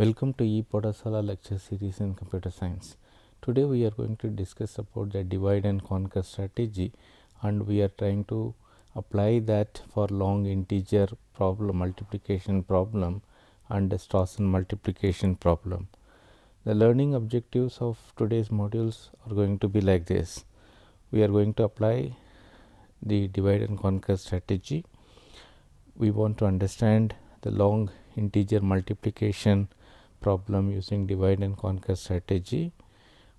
Welcome to ePodasala lecture series in computer science. Today we are going to discuss about the divide and conquer strategy, and we are trying to apply that for long integer problem, multiplication problem, and the Strassen multiplication problem. The learning objectives of today's modules are going to be like this. We are going to apply the divide and conquer strategy. We want to understand the long integer multiplication problem using divide and conquer strategy.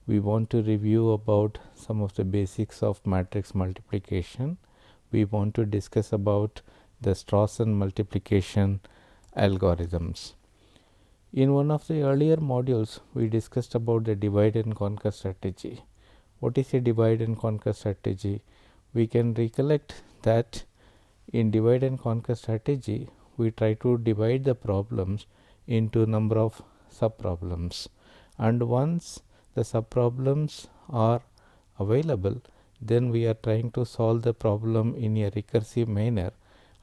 We want to review about some of the basics of matrix multiplication. We want to discuss about the Strassen multiplication algorithms. In one of the earlier modules, we discussed about the divide and conquer strategy. What is a divide and conquer strategy? We can recollect that in divide and conquer strategy, we try to divide the problems into number of subproblems, and once the subproblems are available, then we are trying to solve the problem in a recursive manner,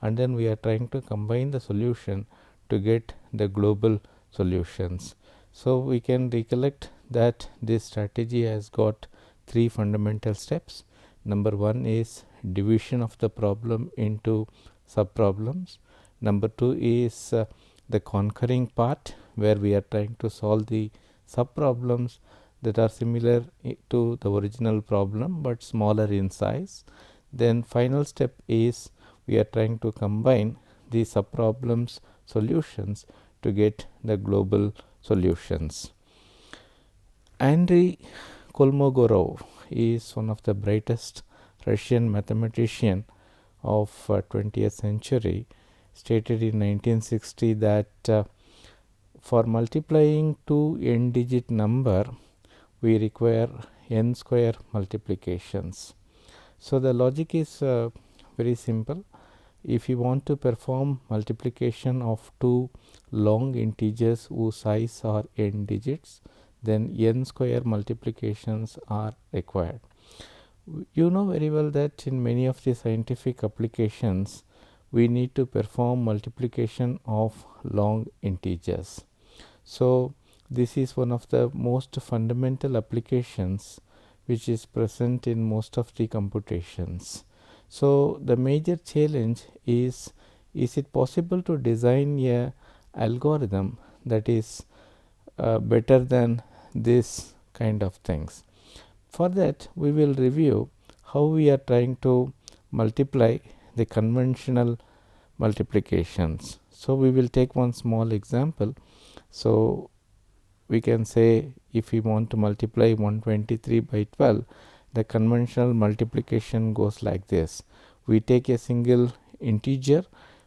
and then we are trying to combine the solution to get the global solutions. So we can recollect that this strategy has got three fundamental steps. Number one is division of the problem into subproblems. Number two is the conquering part, where we are trying to solve the subproblems that are similar to the original problem but smaller in size. Then final step is we are trying to combine the subproblems solutions to get the global solutions. Andrei Kolmogorov is one of the brightest Russian mathematician of 20th century, stated in 1960 that for multiplying two n-digit number, we require n square multiplications. So the logic is very simple. If you want to perform multiplication of two long integers whose size are n digits, then n square multiplications are required. You know very well that in many of the scientific applications, we need to perform multiplication of long integers. So this is one of the most fundamental applications which is present in most of the computations. So the major challenge is it possible to design a algorithm that is better than this kind of things? For that, we will review how we are trying to multiply the conventional multiplications. So we will take one small example. So we can say if we want to multiply 123 by 12, the conventional multiplication goes like this. We take a single integer,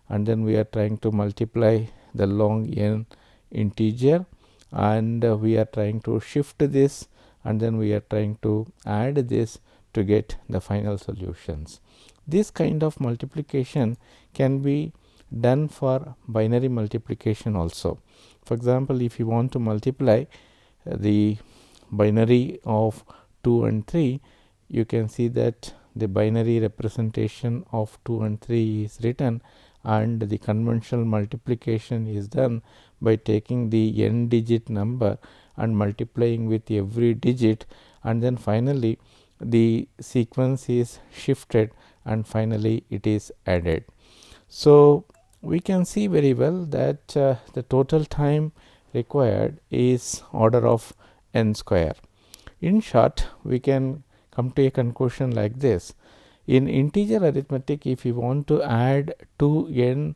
and then we are trying to multiply the long n integer, and we are trying to shift this, and then we are trying to add this to get the final solutions. This kind of multiplication can be done for binary multiplication also. For example, if you want to multiply the binary of 2 and 3, you can see that the binary representation of 2 and 3 is written, and the conventional multiplication is done by taking the n digit number and multiplying with every digit, and then finally the sequence is shifted and finally it is added. So we can see very well that the total time required is order of n square. In short, we can come to a conclusion like this. In integer arithmetic, if you want to add two n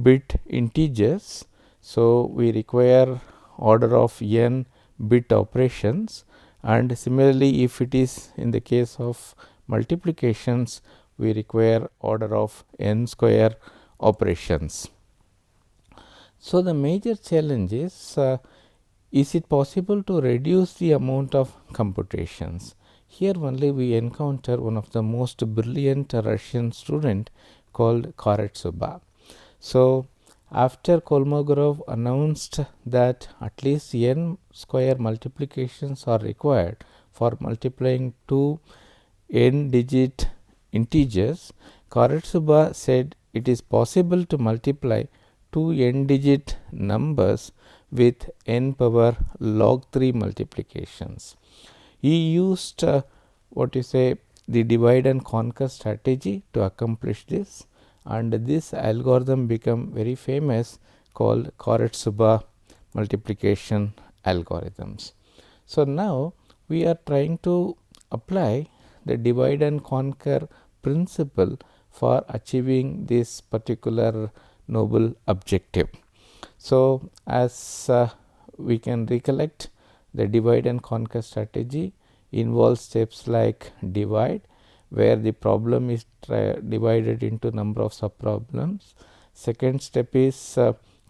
bit integers, so we require order of n bit operations, and similarly if it is in the case of multiplications, we require order of n square operations. So the major challenge is it possible to reduce the amount of computations? Here only we encounter one of the most brilliant Russian student called Karatsuba. So after Kolmogorov announced that at least n square multiplications are required for multiplying two n digit integers, Karatsuba said it is possible to multiply two n digit numbers with n power log 3 multiplications. He used the divide and conquer strategy to accomplish this, and this algorithm became very famous, called Karatsuba multiplication algorithms. So now we are trying to apply the divide and conquer principle for achieving this particular noble objective. So as we can recollect, the divide and conquer strategy involves steps like divide, where the problem is divided into number of subproblems. Second step is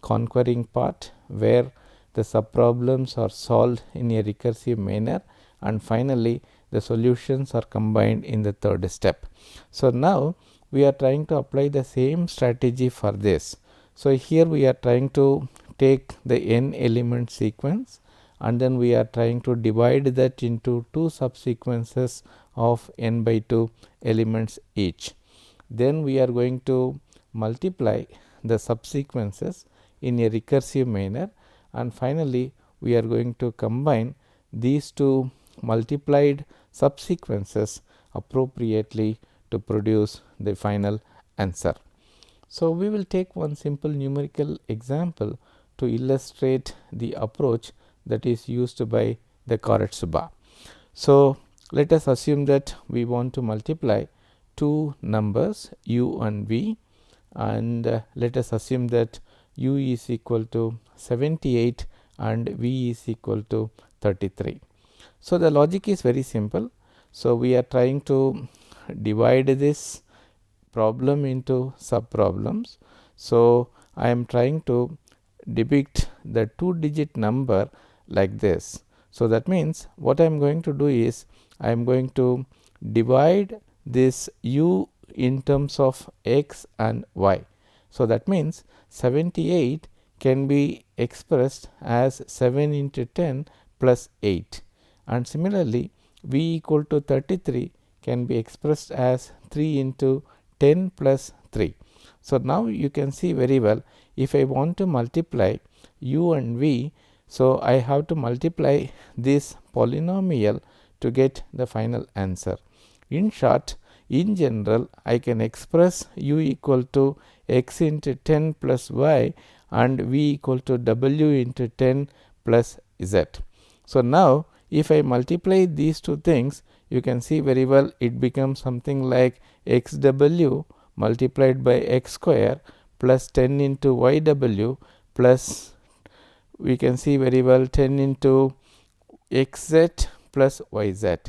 conquering part, where the subproblems are solved in a recursive manner, and finally the solutions are combined in the third step. So now we are trying to apply the same strategy for this. So here we are trying to take the n element sequence, and then we are trying to divide that into two subsequences of n by 2 elements each. Then we are going to multiply the subsequences in a recursive manner, and finally we are going to combine these two multiplied subsequences appropriately to produce the final answer. So we will take one simple numerical example to illustrate the approach that is used by the Karatsuba. So let us assume that we want to multiply two numbers u and v, and let us assume that u is equal to 78 and v is equal to 33. So the logic is very simple. So we are trying to divide this problem into subproblems. So I am trying to depict the 2-digit number like this. So that means what I am going to do is I am going to divide this u in terms of x and y. So that means 78 can be expressed as 7 into 10 plus 8, and similarly v equal to 33 can be expressed as 3 into 10 plus 3. So now you can see very well, if I want to multiply u and v, so I have to multiply this polynomial to get the final answer. In short, in general, I can express u equal to x into 10 plus y and v equal to w into 10 plus z. So now if I multiply these two things, you can see very well it becomes something like xw multiplied by x square plus 10 into yw plus, we can see very well, 10 into xz plus yz.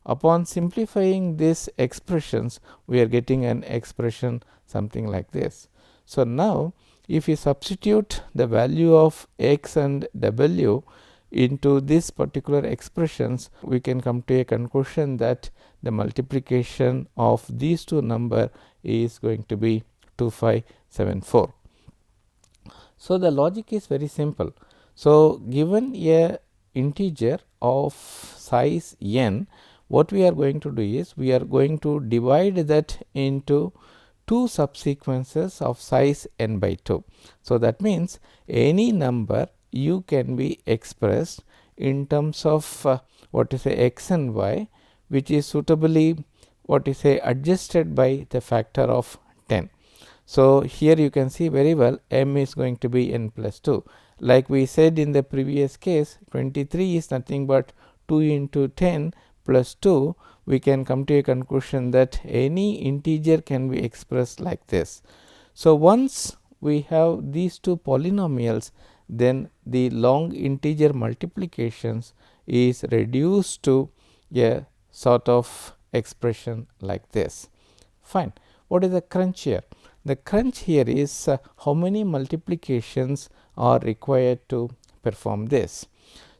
Upon simplifying these expressions, we are getting an expression something like this. So now if you substitute the value of x and w into this particular expressions, we can come to a conclusion that the multiplication of these two number is going to be 2574. So the logic is very simple. So given a integer of size n, what we are going to do is we are going to divide that into two subsequences of size n by 2. So that means any number u can be expressed in terms of x and y, which is suitably adjusted by the factor of 10. So here you can see very well m is going to be n plus 2. Like we said in the previous case, 23 is nothing but 2 into 10 plus 2. We can come to a conclusion that any integer can be expressed like this. So once we have these two polynomials, then the long integer multiplications is reduced to a sort of expression like this. Fine. What is the crunch here? The crunch here is how many multiplications are required to perform this.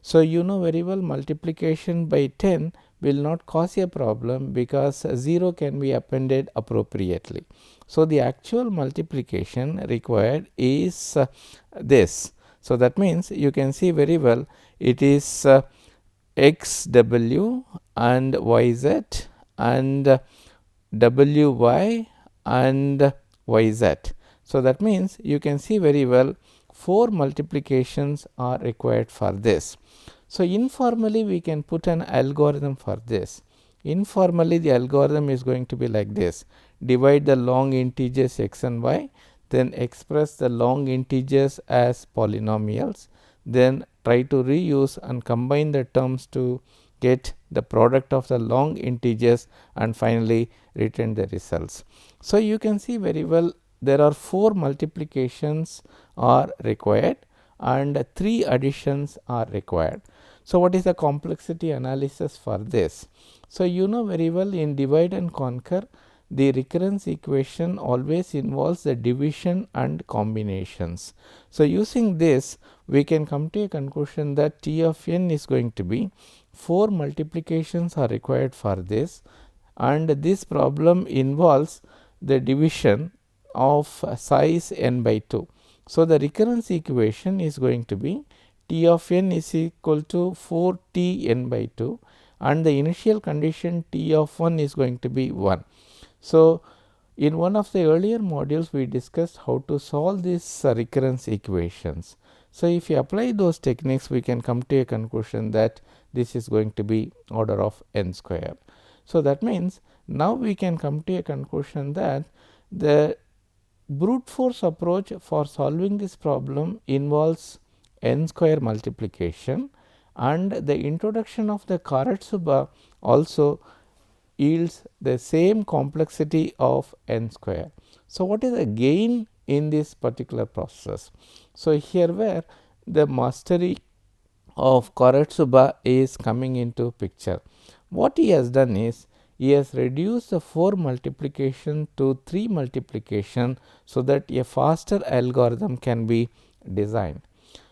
So you know very well multiplication by 10 will not cause a problem because 0 can be appended appropriately. So the actual multiplication required is this. So that means you can see very well it is xw and yz and wy and yz. So that means you can see very well 4 multiplications are required for this. So, informally we can put an algorithm for this. Informally the algorithm is going to be like this: divide the long integers x and y, then express the long integers as polynomials, then try to reuse and combine the terms to get the product of the long integers, and finally return the results. So, you can see very well there are 4 multiplications are required and 3 additions are required. So, what is the complexity analysis for this? So, you know very well in divide and conquer, the recurrence equation always involves the division and combinations. So, using this we can come to a conclusion that T of n is going to be 4 multiplications are required for this, and this problem involves the division of size n by 2. So, the recurrence equation is going to be T of n is equal to 4 T n by 2, and the initial condition T of 1 is going to be 1. So, in one of the earlier modules we discussed how to solve these recurrence equations. So, if you apply those techniques we can come to a conclusion that this is going to be order of n square. So, that means now we can come to a conclusion that the brute force approach for solving this problem involves n square multiplication, and the introduction of the Karatsuba also yields the same complexity of n square. So, what is the gain in this particular process? So, here where the mastery of Karatsuba is coming into picture. What he has done is he has reduced the 4 multiplication to 3 multiplication, so that a faster algorithm can be designed.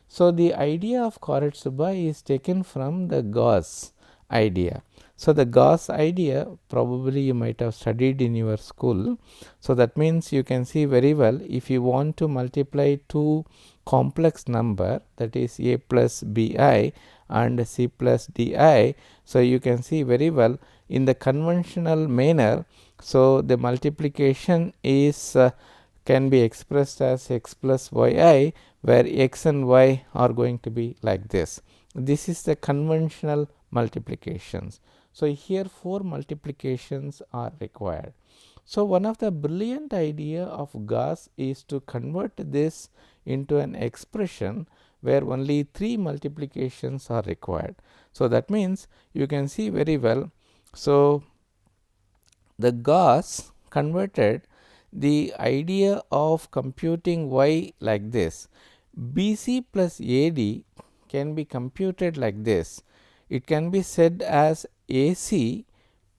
So, the idea of Karatsuba is taken from the Gauss idea. So, the Gauss idea probably you might have studied in your school. So, that means you can see very well if you want to multiply two complex number, that is a plus bi and c plus di. So, you can see very well in the conventional manner. So, the multiplication is can be expressed as x plus yi, where x and y are going to be like this. This is the conventional multiplications. So, here 4 multiplications are required. So, one of the brilliant idea of Gauss is to convert this into an expression where only 3 multiplications are required. So, that means you can see very well. So, the Gauss converted the idea of computing y like this: BC plus AD can be computed like this. It can be said as AC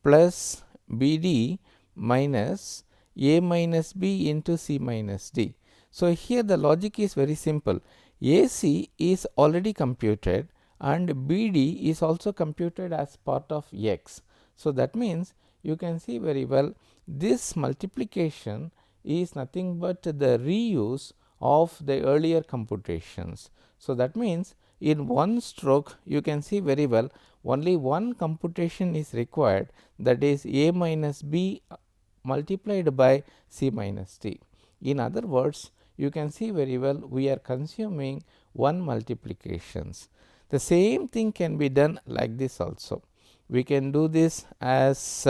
plus BD minus A minus B into C minus D. So, here the logic is very simple. AC is already computed and BD is also computed as part of X. So, that means you can see very well this multiplication is nothing but the reuse of the earlier computations. So, that means in one stroke you can see very well only one computation is required, that is A minus B multiplied by C minus D. In other words, you can see very well we are consuming one multiplications. The same thing can be done like this also. We can do this as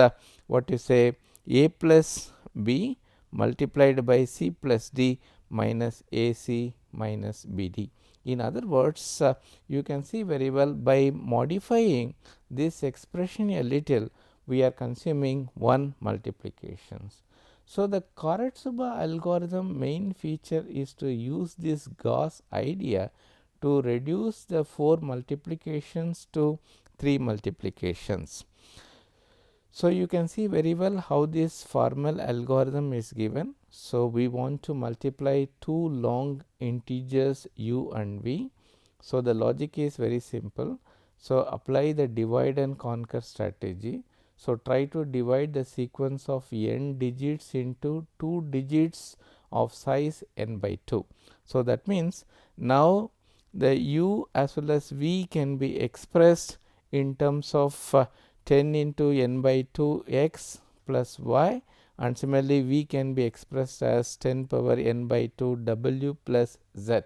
what you say A plus B multiplied by C plus D minus AC minus BD. In other words, you can see very well by modifying this expression a little, we are consuming one multiplications. So, the Karatsuba algorithm main feature is to use this Gauss idea to reduce the 4 multiplications to 3 multiplications. So, you can see very well how this formal algorithm is given. So, we want to multiply two long integers u and v. So, the logic is very simple. So, apply the divide and conquer strategy. So, try to divide the sequence of n digits into 2 digits of size n by 2. So, that means now the u as well as v can be expressed in terms of 10 into n by 2 x plus y, and similarly v can be expressed as 10 power n by 2 w plus z.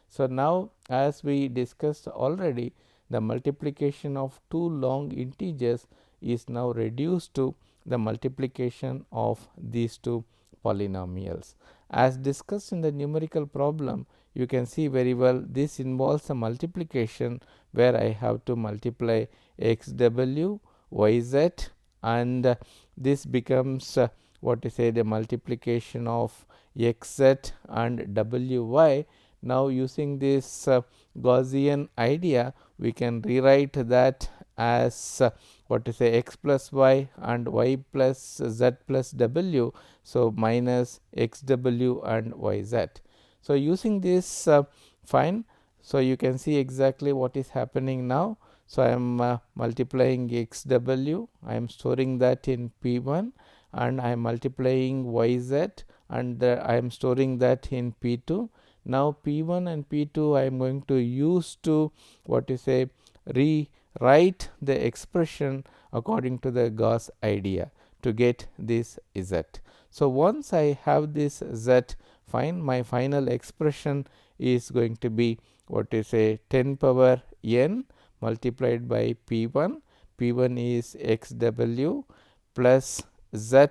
So, now as we discussed already, the multiplication of two long integers is now reduced to the multiplication of these two polynomials. As discussed in the numerical problem, you can see very well this involves a multiplication where I have to multiply x w, y z, and this becomes what to say, the multiplication of x z and w y. Now, using this Gaussian idea, we can rewrite that as what to say, x plus y and y plus z plus w. So, minus x w and y z. So, using this fine. So, you can see exactly what is happening now. So, I am multiplying x w, I am storing that in P 1, and I am multiplying y z, and I am storing that in P 2. Now, P 1 and P 2 I am going to use to what you say, rewrite the expression according to the Gauss idea to get this z. So, once I have this z, fine, my final expression is going to be what you say, 10 power n multiplied by P 1. P 1 is x w plus z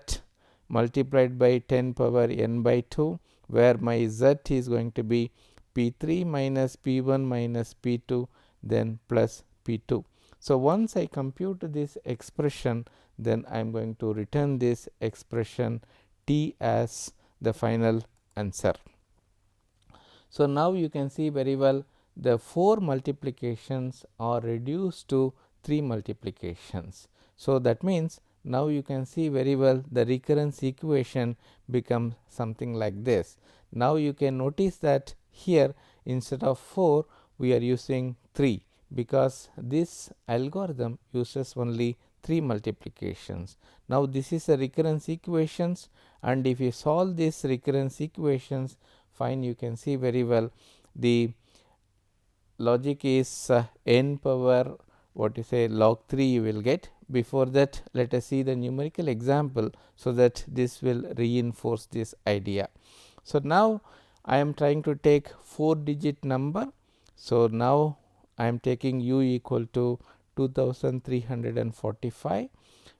multiplied by 10 power n by 2, where my z is going to be P 3 minus P 1 minus P 2, then plus P 2. So, once I compute this expression, then I am going to return this expression T as the final answer. So, now you can see very well the 4 multiplications are reduced to 3 multiplications. So, that means now you can see very well the recurrence equation becomes something like this. Now, you can notice that here instead of 4 we are using 3, because this algorithm uses only 3 multiplications. Now, this is a recurrence equations, and if you solve these recurrence equations, fine, you can see very well the logic is n power what you say, log 3 you will get. Before that, let us see the numerical example, so that this will reinforce this idea. So, now I am trying to take 4 digit number. So, now I am taking u equal to 2345,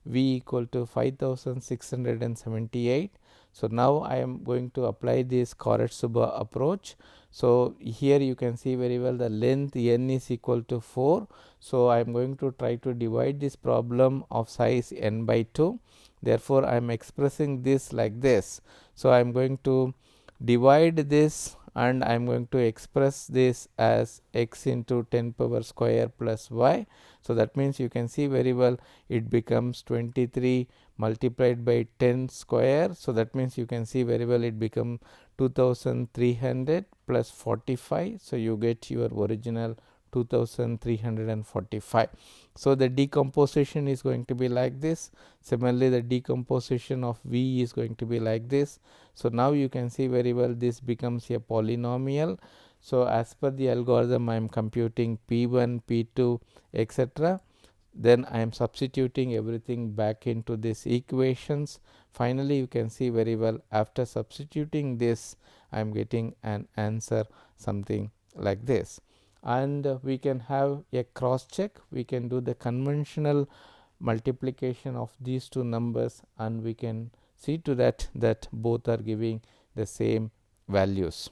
v equal to 5678. So, now I am going to apply this Karatsuba approach. So, here you can see very well the length n is equal to 4. So, I am going to try to divide this problem of size n by 2. Therefore, I am expressing this like this. So, I am going to divide this, and I am going to express this as x into 10 power square plus y. So, that means you can see very well it becomes 23 multiplied by 10 square. So, that means you can see very well it become 2300 plus 45. So, you get your original 2345. So, the decomposition is going to be like this. Similarly, the decomposition of v is going to be like this. So, now you can see very well this becomes a polynomial. So, as per the algorithm, I am computing P 1, P 2, etc. Then I am substituting everything back into these equations. Finally, you can see very well after substituting this, I am getting an answer something like this. And we can have a cross check. We can do the conventional multiplication of these two numbers, and we can see to that both are giving the same values.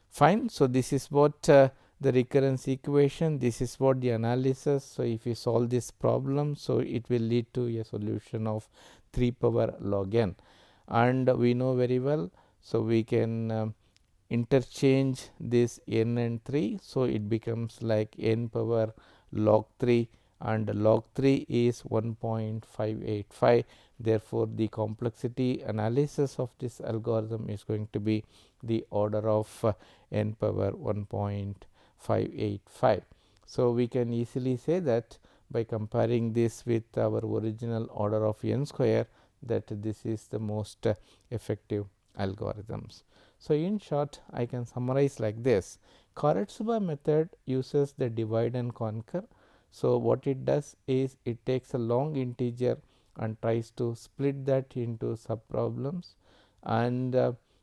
Fine. So, this is what the recurrence equation, this is what the analysis. So, if you solve this problem, so it will lead to a solution of 3 power log n, and we know very well. So, we can interchange this n and 3. So, it becomes like n power log 3, and log 3 is 1.585. Therefore, the complexity analysis of this algorithm is going to be the order of n power 1.585. So, we can easily say that by comparing this with our original order of n square, that this is the most effective algorithms. So, in short, I can summarize like this. Karatsuba method uses the divide and conquer. So, what it does is it takes a long integer and tries to split that into sub problems, and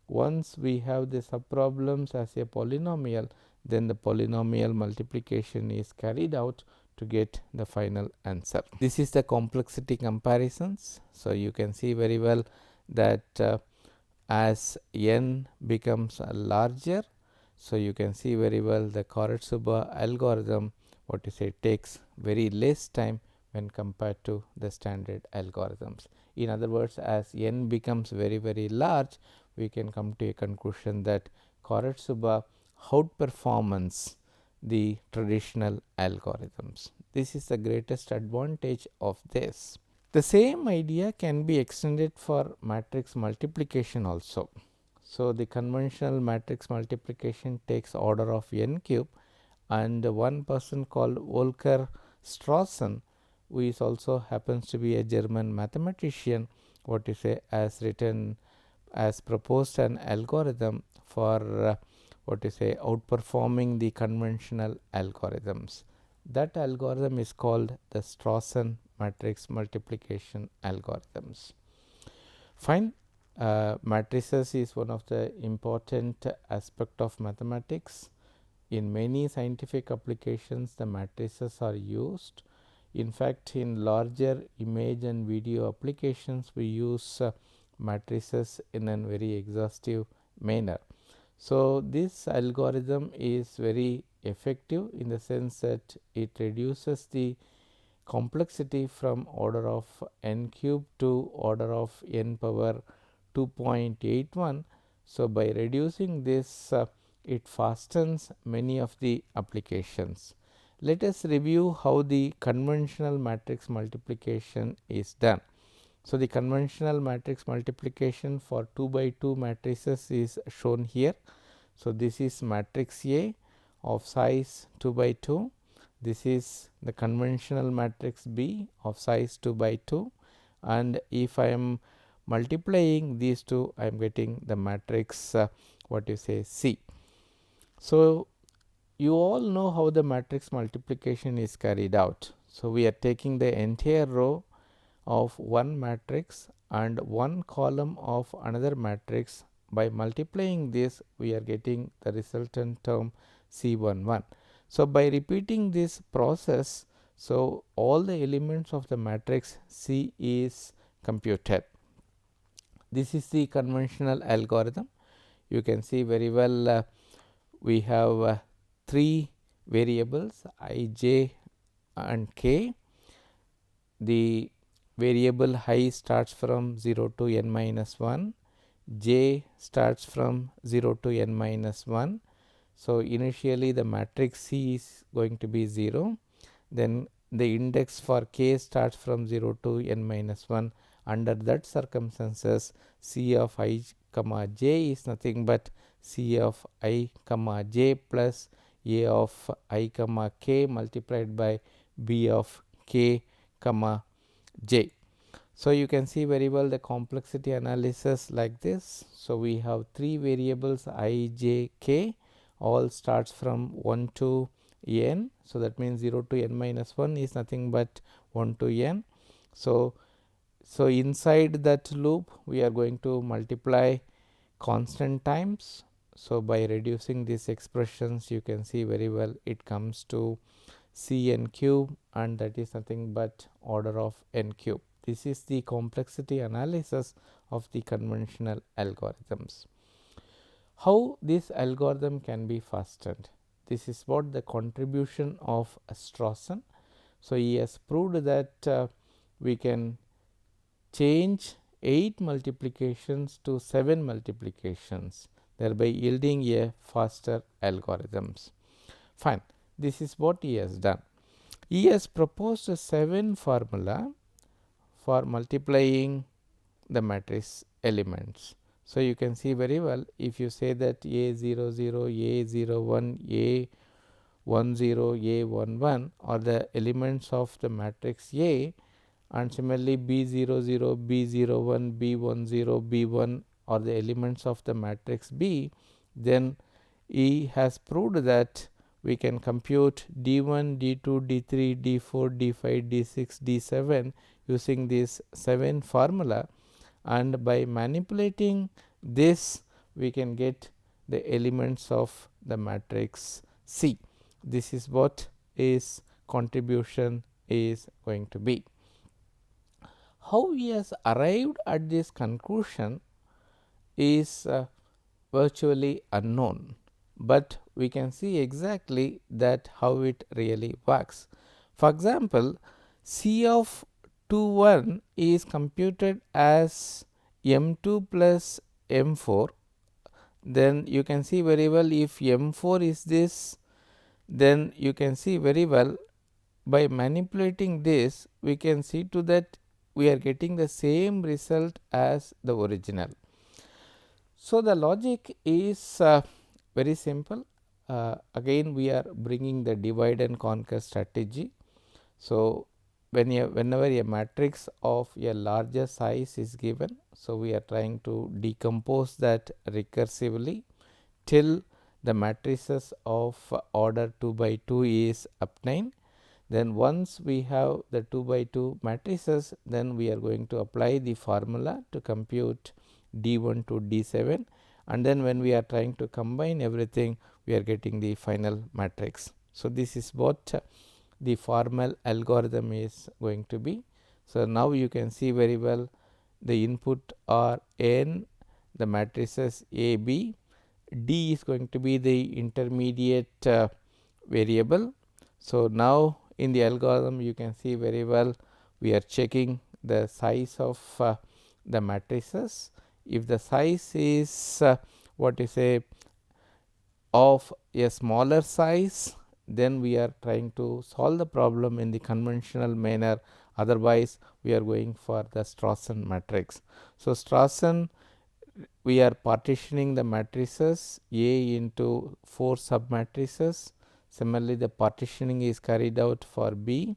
once we have the sub problems as a polynomial, then the polynomial multiplication is carried out to get the final answer. This is the complexity comparisons. So, you can see very well that as n becomes larger, so you can see very well the Karatsuba algorithm, what you say, takes very less time when compared to the standard algorithms. In other words, as n becomes very large, we can come to a conclusion that Karatsuba outperforms the traditional algorithms. This is the greatest advantage of this. The same idea can be extended for matrix multiplication also. So, the conventional matrix multiplication takes order of n cube, and one person called Volker Strassen, who is also happens to be a German mathematician, what you say, has written, has proposed an algorithm for what you say, outperforming the conventional algorithms. That algorithm is called the Strassen matrix multiplication algorithms. Fine. Matrices is one of the important aspect of mathematics. In many scientific applications, the matrices are used. In fact, in larger image and video applications, we use matrices in a very exhaustive manner. So, this algorithm is very effective in the sense that it reduces the complexity from order of n cube to order of n power 2.81. So, by reducing this, it fastens many of the applications. Let us review how the conventional matrix multiplication is done. So, the conventional matrix multiplication for 2 by 2 matrices is shown here. So, this is matrix A of size 2 by 2. This is the conventional matrix B of size 2 by 2, and if I am multiplying these two, I am getting the matrix what you say C. So, you all know how the matrix multiplication is carried out. So, we are taking the entire row of one matrix and one column of another matrix. By multiplying this, we are getting the resultant term C11. So, by repeating this process, so all the elements of the matrix C is computed. This is the conventional algorithm. You can see very well we have 3 variables I, j and k. The variable I starts from 0 to n minus 1, j starts from 0 to n minus 1. So, initially the matrix C is going to be 0, then the index for k starts from 0 to n minus 1. Under that circumstances, C of I comma j is nothing but C of I comma j plus A of I comma k multiplied by B of k comma j. So, you can see very well the complexity analysis like this. So, we have 3 variables I, j, k, all starts from 1 to n. So, that means 0 to n minus 1 is nothing but 1 to n. So, inside that loop we are going to multiply constant times. So, by reducing these expressions, you can see very well it comes to C n cube, and that is nothing but order of n cube. This is the complexity analysis of the conventional algorithms. How this algorithm can be fastened? This is what the contribution of Strassen. So, he has proved that we can change 8 multiplications to 7 multiplications, thereby yielding a faster algorithms. Fine. This is what he has done. He has proposed a 7 formula for multiplying the matrix elements. So, you can see very well if you say that A00, A01, A10, A11 are the elements of the matrix A, and similarly B00, B01, B10, B1 are the elements of the matrix B, then he has proved that we can compute D1, D2, D3, D4, D5, D6, D7 using this 7 formula, and by manipulating this we can get the elements of the matrix C. This is what is contribution is going to be. How he has arrived at this conclusion is virtually unknown, but we can see exactly that how it really works. For example, C of 2 1 is computed as M2 plus M4. Then you can see very well, if M4 is this, then you can see very well by manipulating this we can see to that we are getting the same result as the original. So, the logic is very simple. Again we are bringing the divide and conquer strategy. So, whenever a matrix of a larger size is given, so we are trying to decompose that recursively till the matrices of order 2 by 2 is obtained. Then once we have the 2 by 2 matrices, then we are going to apply the formula to compute D1 to D7, and then when we are trying to combine everything, we are getting the final matrix. So, this is what the formal algorithm is going to be. So, now you can see very well the input are n, the matrices A, B, D is going to be the intermediate variable. So, now in the algorithm you can see very well we are checking the size of the matrices. If the size is what you say of a smaller size, then we are trying to solve the problem in the conventional manner, otherwise we are going for the Strassen matrix. So, Strassen, we are partitioning the matrices A into 4 submatrices. Similarly, the partitioning is carried out for B,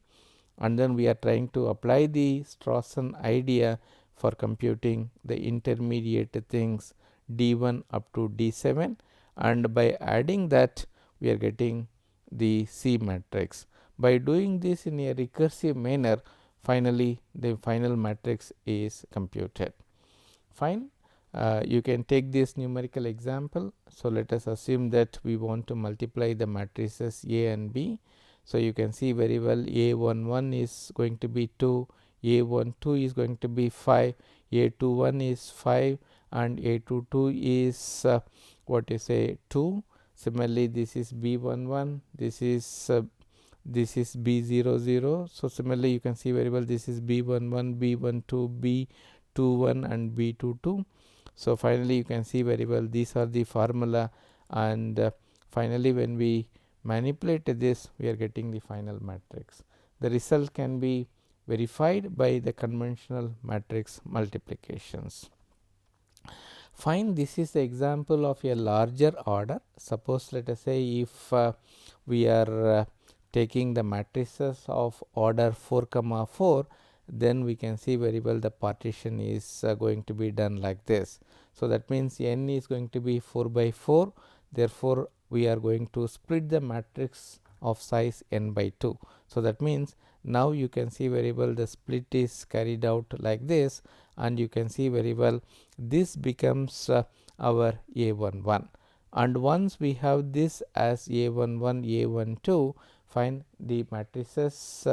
and then we are trying to apply the Strassen idea for computing the intermediate things D1 up to D7, and by adding that we are getting the C matrix. By doing this in a recursive manner, finally the final matrix is computed. Fine. You can take this numerical example. So, let us assume that we want to multiply the matrices A and B. So, you can see very well A11 is going to be 2, A12 is going to be 5, A21 is 5, and A22 is what you say 2. Similarly, this is B11, this is B00. So, similarly you can see very well this is B11, B12, B21 and B22. So, finally, you can see very well these are the formula, and finally, when we manipulate this we are getting the final matrix. The result can be verified by the conventional matrix multiplications. Fine, this is the example of a larger order. Suppose let us say if we are taking the matrices of order 4 comma 4, then we can see very well the partition is going to be done like this. So, that means n is going to be 4 by 4, therefore, we are going to split the matrix of size n by 2. So, that means now you can see very well the split is carried out like this, and you can see very well this becomes our A11, and once we have this as A11, A12, find the matrices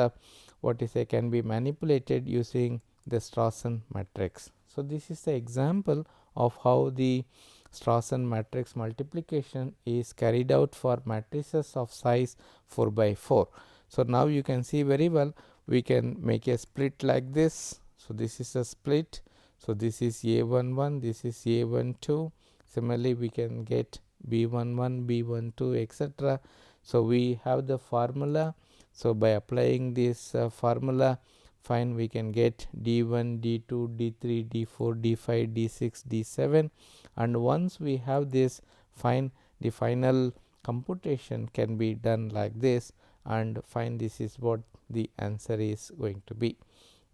what is a can be manipulated using the Strassen matrix. So, this is the example of how the Strassen matrix multiplication is carried out for matrices of size 4 by 4. So, now you can see very well we can make a split like this. So, this is a split. So, this is A11, this is A12. Similarly, we can get B11, B12, etc. So, we have the formula. So, by applying this formula, fine, we can get D1, D2, D3, D4, D5, D6, D7, and once we have this, fine, the final computation can be done like this, and fine, this is what the answer is going to be.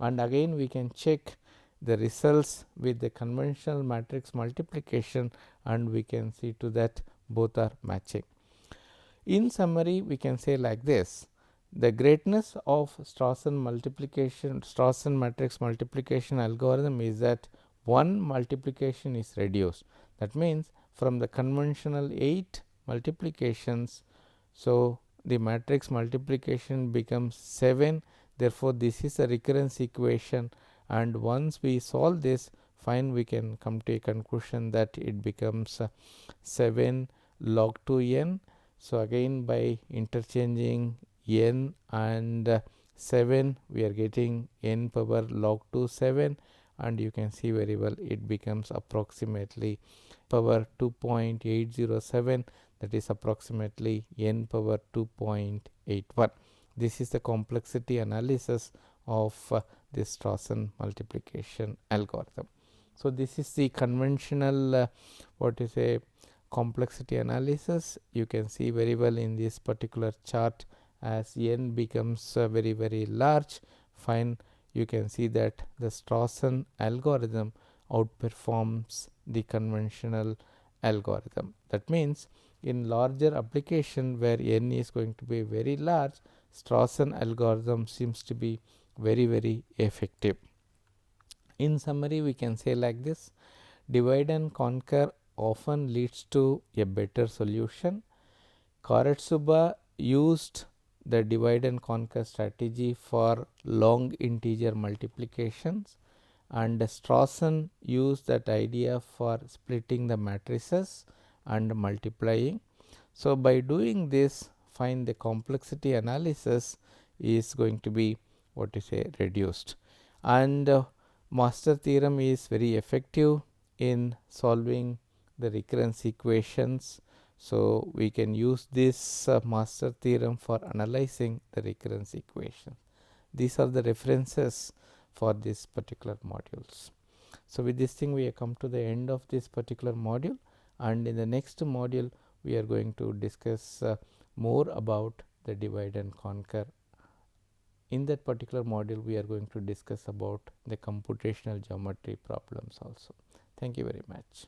And again we can check the results with the conventional matrix multiplication, and we can see to that both are matching. In summary, we can say like this: the greatness of Strassen matrix multiplication algorithm is that one multiplication is reduced. That means, from the conventional 8 multiplications, So, the matrix multiplication becomes 7. Therefore, this is a recurrence equation, and once we solve this, fine, we can come to a conclusion that it becomes 7 log 2 n. So, again by interchanging n and 7, we are getting n power log 2 7, and you can see very well it becomes approximately power 2.807, that is approximately n power 2.81. This is the complexity analysis of the Strassen multiplication algorithm. So, this is the conventional what is a complexity analysis. You can see very well in this particular chart, as n becomes very large, fine, you can see that the Strassen algorithm outperforms the conventional algorithm. That means, in larger application where n is going to be very large, Strassen algorithm seems to be very effective. In summary, we can say like this: divide and conquer often leads to a better solution. Karatsuba used the divide and conquer strategy for long integer multiplications, and Strassen used that idea for splitting the matrices and multiplying. So, by doing this, find the complexity analysis is going to be what is reduced, and master theorem is very effective in solving the recurrence equations. So, we can use this master theorem for analyzing the recurrence equation. These are the references for this particular modules. So, with this thing we have come to the end of this particular module, and in the next module we are going to discuss more about the divide and conquer. In that particular module we are going to discuss about the computational geometry problems also. Thank you very much.